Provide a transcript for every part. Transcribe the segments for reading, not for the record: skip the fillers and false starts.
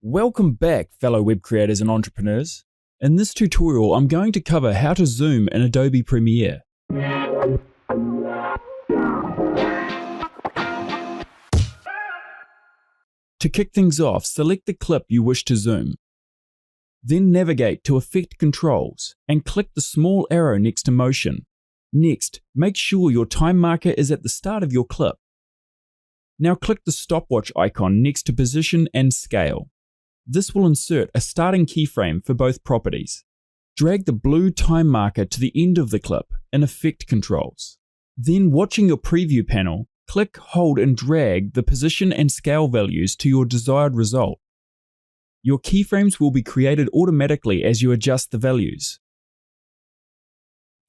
Welcome back, fellow web creators and entrepreneurs. In this tutorial, I'm going to cover how to zoom in Adobe Premiere. To kick things off, select the clip you wish to zoom. Then navigate to Effect Controls and click the small arrow next to Motion. Next, make sure your time marker is at the start of your clip. Now click the stopwatch icon next to Position and Scale. This will insert a starting keyframe for both properties. Drag the blue time marker to the end of the clip in Effect Controls. Then, watching your preview panel, click, hold and drag the position and scale values to your desired result. Your keyframes will be created automatically as you adjust the values.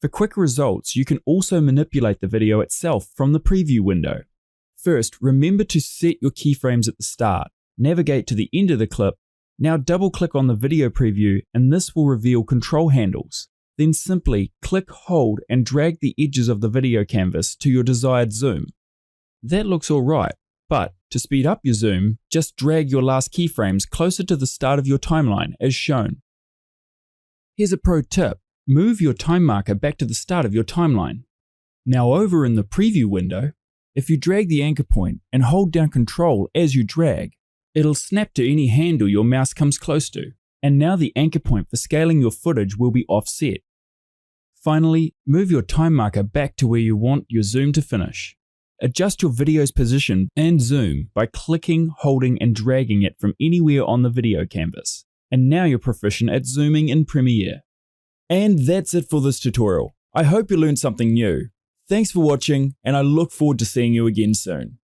For quick results, you can also manipulate the video itself from the preview window. First, remember to set your keyframes at the start. Navigate to the end of the clip. Now double-click on the video preview and this will reveal control handles. Then simply click, hold and drag the edges of the video canvas to your desired zoom. That looks alright, but to speed up your zoom, just drag your last keyframes closer to the start of your timeline as shown. Here's a pro tip. Move your time marker back to the start of your timeline. Now over in the preview window, if you drag the anchor point and hold down Control as you drag, it'll snap to any handle your mouse comes close to, and now the anchor point for scaling your footage will be offset. Finally, move your time marker back to where you want your zoom to finish. Adjust your video's position and zoom by clicking, holding and dragging it from anywhere on the video canvas. And now you're proficient at zooming in Premiere. And that's it for this tutorial. I hope you learned something new. Thanks for watching, and I look forward to seeing you again soon.